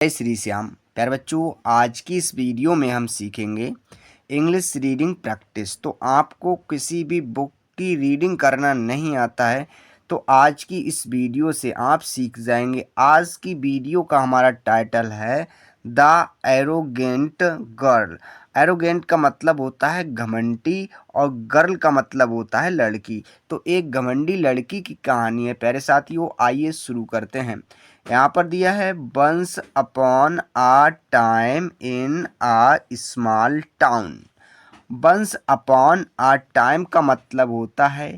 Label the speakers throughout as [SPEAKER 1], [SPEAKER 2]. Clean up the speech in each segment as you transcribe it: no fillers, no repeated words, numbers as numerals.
[SPEAKER 1] जय श्री श्याम। प्यारे बच्चों, आज की इस वीडियो में हम सीखेंगे इंग्लिश रीडिंग प्रैक्टिस। तो आपको किसी भी बुक की रीडिंग करना नहीं आता है तो आज की इस वीडियो से आप सीख जाएंगे। आज की वीडियो का हमारा टाइटल है द एरोगेंट गर्ल। एरोगेंट का मतलब होता है घमंडी और गर्ल का मतलब होता है लड़की। तो एक घमंडी लड़की की कहानी है प्यारे साथियों। आइए शुरू करते हैं। यहाँ पर दिया है once upon a time in a small town. Once upon a time का मतलब होता है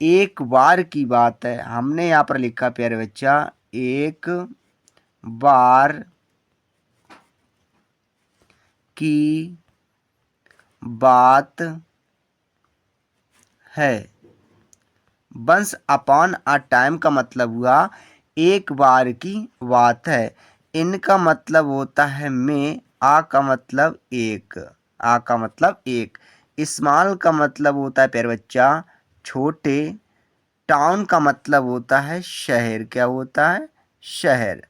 [SPEAKER 1] एक बार की बात है। हमने यहाँ पर लिखा प्यारे बच्चा एक बार की बात है। वंस अपॉन अ टाइम का मतलब हुआ एक बार की बात है। इनका मतलब होता है में, आ का मतलब एक, आ का मतलब एक। स्मॉल का मतलब होता है प्यारे बच्चा छोटे। टाउन का मतलब होता है शहर। क्या होता है? शहर।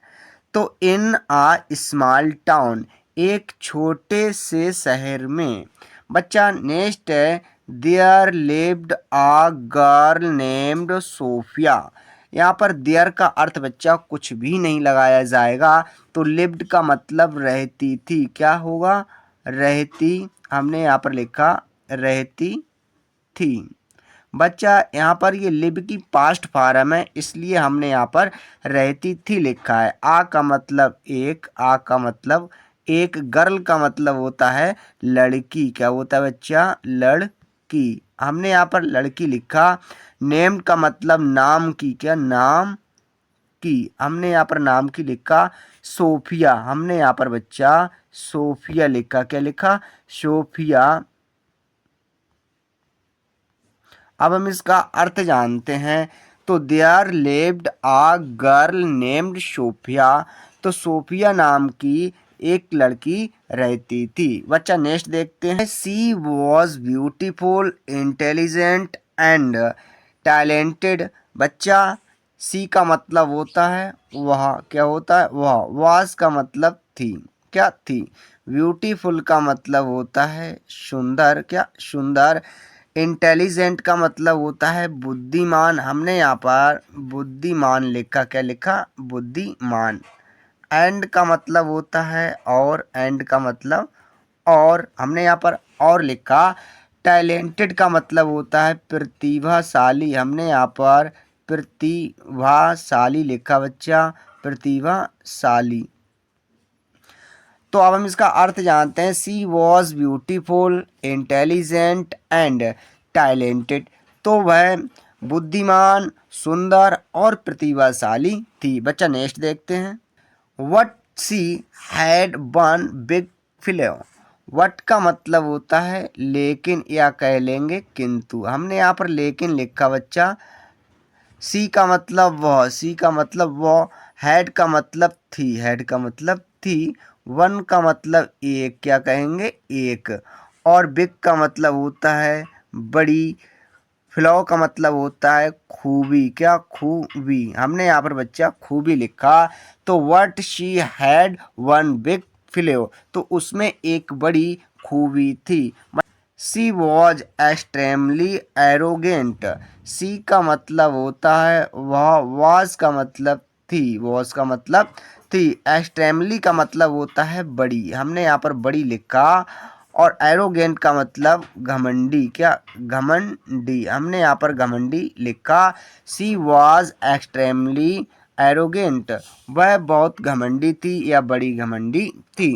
[SPEAKER 1] तो इन आ स्मॉल टाउन, एक छोटे से शहर में। बच्चा नेक्स्ट है there lived a girl named Sophia. यहाँ पर देयर का अर्थ बच्चा कुछ भी नहीं लगाया जाएगा। तो लिव्ड का मतलब रहती थी। क्या होगा? रहती। हमने यहाँ पर लिखा रहती थी। बच्चा यहाँ पर ये लिव की पास्ट फॉर्म है इसलिए हमने यहाँ पर रहती थी लिखा है। आ का मतलब एक, आ का मतलब एक। गर्ल का मतलब होता है लड़की। क्या होता है बच्चा? लड़की। हमने यहाँ पर लड़की लिखा। नेम का मतलब नाम की। क्या? नाम की। हमने यहाँ पर नाम की लिखा। सोफिया, हमने यहाँ पर बच्चा सोफिया लिखा। क्या लिखा? सोफिया। अब हम इसका अर्थ जानते हैं। तो there lived a girl named Sophia. तो सोफिया नाम की एक लड़की रहती थी। बच्चा नेक्स्ट देखते हैं। She was beautiful intelligent and talented. बच्चा सी का मतलब होता है वह। क्या होता है? वह। वॉज का मतलब थी। क्या थी? ब्यूटीफुल का मतलब होता है सुंदर। क्या? सुंदर। इंटेलिजेंट का मतलब होता है बुद्धिमान। हमने यहाँ पर बुद्धिमान लिखा। क्या लिखा? बुद्धिमान। एंड का मतलब होता है और। एंड का मतलब और। हमने यहाँ पर और लिखा। टैलेंटेड का मतलब होता है प्रतिभाशाली। हमने यहाँ पर प्रतिभाशाली लिखा बच्चा। प्रतिभाशाली। तो अब हम इसका अर्थ जानते हैं। She was beautiful intelligent and talented. तो वह बुद्धिमान, सुंदर और प्रतिभाशाली थी। बच्चा नेक्स्ट देखते हैं। What she had one big film. What का मतलब होता है लेकिन, या कह लेंगे किंतु। हमने यहाँ पर लेकिन लिखा बच्चा। सी का मतलब वह, सी का मतलब वह। हैड का मतलब थी, हैड का मतलब थी। वन का मतलब एक। क्या कहेंगे? एक। और बिग का मतलब होता है बड़ी। फ्लॉ का मतलब होता है खूबी। क्या? खूबी। हमने यहाँ पर बच्चा खूबी लिखा। तो what she had one big flaw, तो उसमें एक बड़ी खूबी थी। सी वॉज एक्सट्रीमली एरोगेंट। सी का मतलब होता है वह। वॉज का मतलब थी, वॉज का मतलब थी। एक्सट्रीमली का मतलब होता है बड़ी। हमने यहाँ पर बड़ी लिखा। और एरोगेंट का मतलब घमंडी। क्या? घमंडी। हमने यहाँ पर घमंडी लिखा। सी वॉज एक्सट्रीमली एरोगेंट। वह बहुत घमंडी थी या बड़ी घमंडी थी।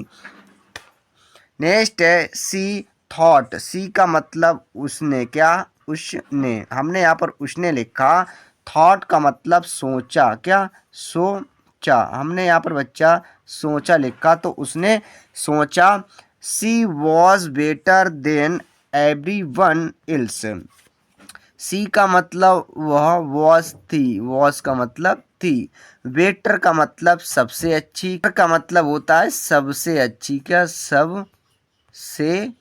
[SPEAKER 1] नेक्स्ट है सी थॉट। सी का मतलब उसने। क्या? उसने। हमने यहाँ पर उसने लिखा। थॉट का मतलब सोचा। क्या? सोचा। हमने यहाँ पर बच्चा सोचा लिखा। तो उसने सोचा। She was better than everyone else. She का मतलब वह वॉज थी। वॉज का मतलब थी। बेटर का मतलब सबसे अच्छी का मतलब होता है सबसे अच्छी। क्या? सब से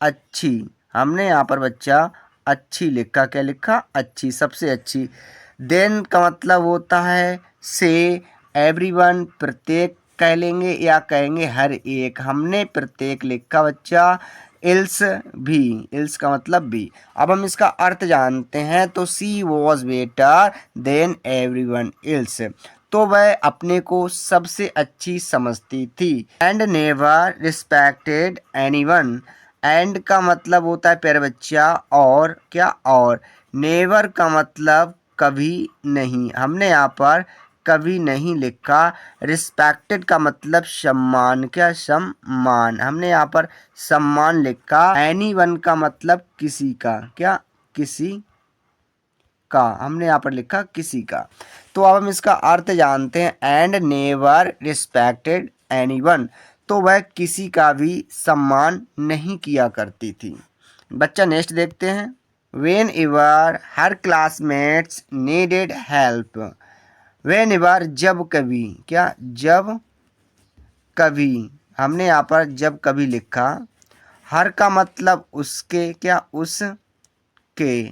[SPEAKER 1] अच्छी। हमने यहाँ पर बच्चा अच्छी लिखा। क्या लिखा? अच्छी, सबसे अच्छी। देन का मतलब होता है से। एवरीवन प्रत्येक कह लेंगे या कहेंगे हर एक। हमने प्रत्येक लिखा बच्चा, इल्स भी, इल्स का मतलब भी। अब हम इसका अर्थ जानते हैं। तो she was better than everyone else, तो वह अपने को सबसे अच्छी समझती थी। And never respected anyone, and का मतलब होता है प्यारे बच्चा और, क्या और। नेवर का मतलब कभी नहीं, हमने यहाँ पर कभी नहीं लिखा। रिस्पेक्टेड का मतलब सम्मान, क्या सम्मान, हमने यहाँ पर सम्मान लिखा। एनीवन का मतलब किसी का, क्या किसी का, हमने यहाँ पर लिखा किसी का। तो अब हम इसका अर्थ जानते हैं। एंड नेवर रिस्पेक्टेड एनीवन, तो वह किसी का भी सम्मान नहीं किया करती थी। बच्चा नेक्स्ट देखते हैं। When ever her classmates needed help, when ever जब कभी, क्या जब कभी, हमने यहाँ पर जब कभी लिखा। हर का मतलब उसके, क्या उसके।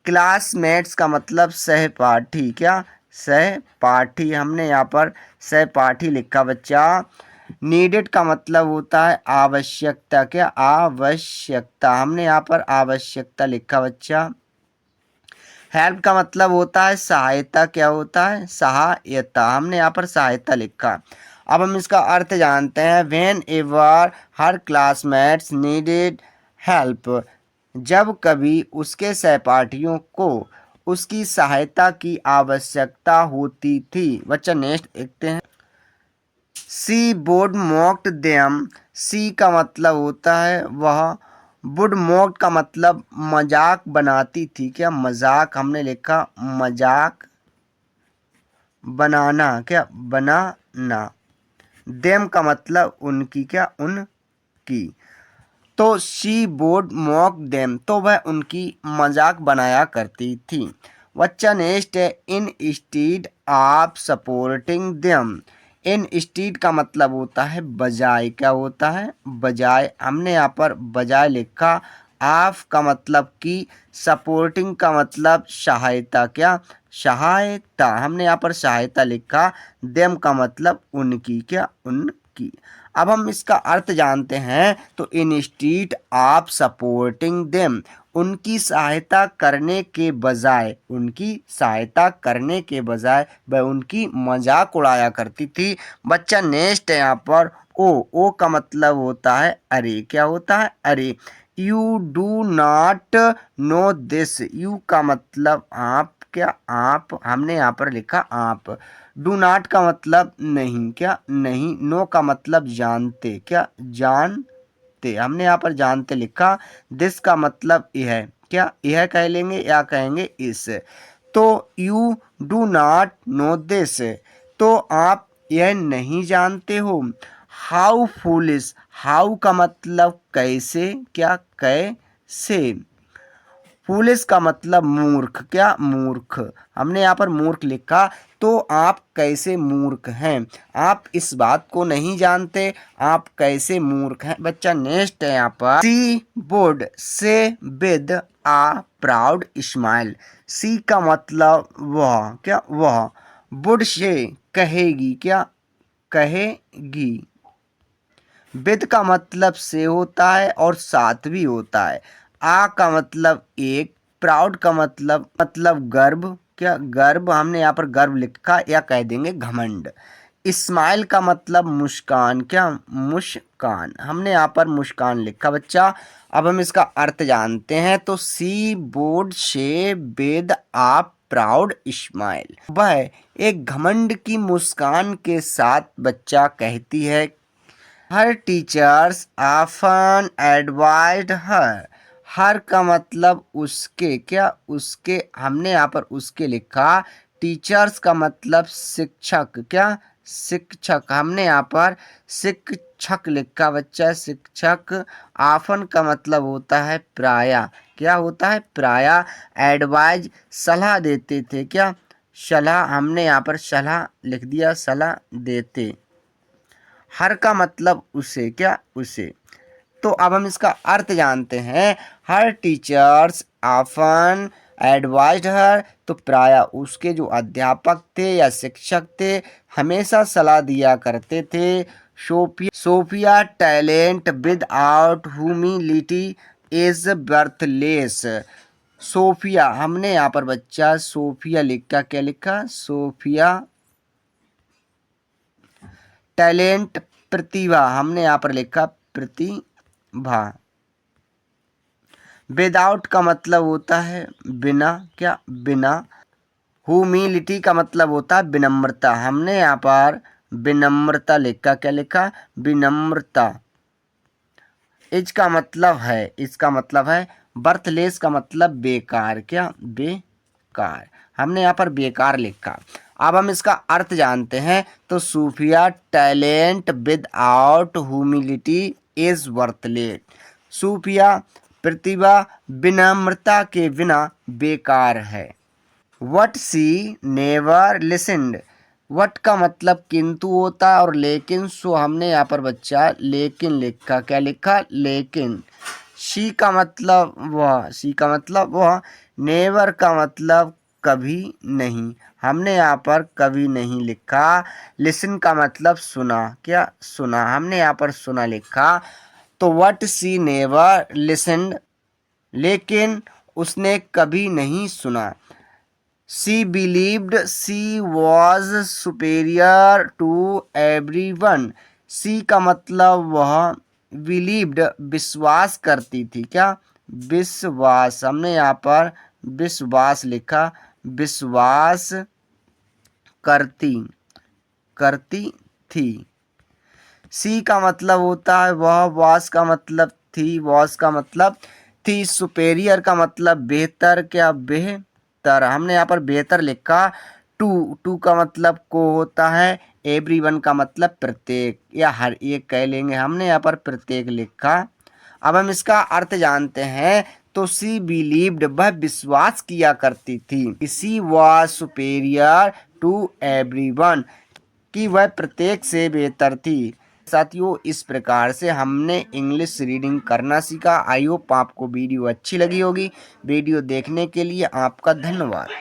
[SPEAKER 1] क्लासमेट्स का मतलब सहपाठी, क्या सहपाठी, हमने यहाँ पर सहपाठी लिखा बच्चा। नीडेड का मतलब होता है आवश्यकता, क्या आवश्यकता, हमने यहाँ पर आवश्यकता लिखा बच्चा। हेल्प का मतलब होता है सहायता, क्या होता है सहायता, हमने यहाँ पर सहायता लिखा। अब हम इसका अर्थ जानते हैं। When ever her classmates needed help, जब कभी उसके सहपाठियों को उसकी सहायता की आवश्यकता होती थी। बच्चा नेक्स्ट देखते हैं। सी वुड मॉक्ड देम, सी का मतलब होता है वह। वुड मॉक्ड का मतलब मजाक बनाती थी, क्या मजाक, हमने लिखा मजाक बनाना, क्या बनाना। देम का मतलब उनकी, क्या उनकी। तो शी वुड मॉक देम, तो वह उनकी मजाक बनाया करती थी। बच्चा नेक्स्ट है। Instead of supporting them, instead का मतलब होता है बजाय, क्या होता है बजाय, हमने यहाँ पर बजाय लिखा। ऑफ का मतलब की, सपोर्टिंग का मतलब सहायता, क्या सहायता, हमने यहाँ पर सहायता लिखा। देम का मतलब उनकी, क्या उनकी। अब हम इसका अर्थ जानते हैं। तो इंस्टीड ऑफ सपोर्टिंग देम, उनकी सहायता करने के बजाय, उनकी सहायता करने के बजाय वह उनकी मजाक उड़ाया करती थी। बच्चा नेक्स्ट है यहाँ पर ओ का मतलब होता है अरे, क्या होता है अरे। You do not know this, you का मतलब आप, क्या आप, हमने यहाँ पर लिखा आप। डू नॉट का मतलब नहीं, क्या नहीं। नो का मतलब जानते, क्या जानते, हमने यहाँ पर जानते लिखा। दिस का मतलब यह, क्या यह कह लेंगे या कहेंगे इस। तो you do not know this, तो आप यह नहीं जानते हो। हाउ फूलिश, हाउ का मतलब कैसे, क्या कैसे। फूलिश का मतलब मूर्ख, क्या मूर्ख, हमने यहाँ पर मूर्ख लिखा। तो आप कैसे मूर्ख हैं, आप इस बात को नहीं जानते, आप कैसे मूर्ख हैं। बच्चा नेक्स्ट है यहाँ पर। She would say with a proud smile, she का मतलब वह, क्या वह। वुड से कहेगी, क्या कहेगी। विद का मतलब से होता है और साथ भी होता है। आ का मतलब एक, प्राउड का मतलब गर्व, क्या गर्व, हमने यहाँ पर गर्व लिखा या कह देंगे घमंड। स्माइल का मतलब मुस्कान, क्या मुस्कान, हमने यहाँ पर मुस्कान लिखा बच्चा। अब हम इसका अर्थ जानते हैं। तो सी बोर्ड से विद आ प्राउड स्माइल, वह एक घमंड की मुस्कान के साथ बच्चा कहती है। हर टीचर्स ऑफन एडवाइज्ड हर, हर का मतलब उसके, क्या उसके, हमने यहाँ पर उसके लिखा। टीचर्स का मतलब शिक्षक, क्या शिक्षक, हमने यहाँ पर शिक्षक लिखा बच्चा शिक्षक। ऑफन का मतलब होता है प्राय, क्या होता है प्राय। एडवाइज सलाह देते थे, क्या सलाह, हमने यहाँ पर सलाह लिख दिया सलाह देते। हर का मतलब उसे, क्या उसे। तो अब हम इसका अर्थ जानते हैं। हर टीचर्स ऑफन एडवाइज्ड हर, तो प्राय उसके जो अध्यापक थे या शिक्षक थे हमेशा सलाह दिया करते थे। Sophia talent without humility is worthless. Sophia, हमने यहाँ पर बच्चा सोफिया लिखा, क्या लिखा? सोफिया टैलेंट प्रतिभा, हमने यहाँ पर लिखा प्रतिभा। विदाउट का मतलब होता है बिना, क्या? बिना। ह्यूमिलिटी का मतलब होता है विनम्रता, हमने यहाँ पर विनम्रता लिखा, क्या लिखा? विनम्रता। इसका मतलब है बर्थलेस का मतलब बेकार, क्या? बेकार, हमने यहाँ पर बेकार लिखा। अब हम इसका अर्थ जानते हैं। तो Sophia talent without humility is worthless. Sophia प्रतिभा विनम्रता के बिना बेकार है। But she never listened, but का मतलब किंतु होता है और लेकिन, सो हमने यहाँ पर बच्चा लेकिन लिखा, क्या लिखा? लेकिन। सी का मतलब वह, नेवर का मतलब कभी नहीं, हमने यहाँ पर कभी नहीं लिखा। लिसन का मतलब सुना, क्या? सुना, हमने यहाँ पर सुना लिखा। तो वट सी नेवर लिसनड, लेकिन उसने कभी नहीं सुना। She believed she was superior to everyone. She का मतलब वह, believed विश्वास करती थी, क्या? विश्वास, हमने यहाँ पर विश्वास लिखा। विश्वास करती थी। सी का मतलब होता है वह, वास का मतलब थी, वॉस का मतलब थी, सुपेरियर का मतलब बेहतर, क्या? बेहतर, हमने यहाँ पर बेहतर लिखा। टू का मतलब को होता है, एवरीवन का मतलब प्रत्येक या हर एक कह लेंगे, हमने यहाँ पर प्रत्येक लिखा। अब हम इसका अर्थ जानते हैं। तो सी बिलीव्ड, वह विश्वास किया करती थी। She was superior to everyone, कि वह प्रत्येक से बेहतर थी। साथियों, इस प्रकार से हमने इंग्लिश रीडिंग करना सीखा। आई होप आपको वीडियो अच्छी लगी होगी। वीडियो देखने के लिए आपका धन्यवाद।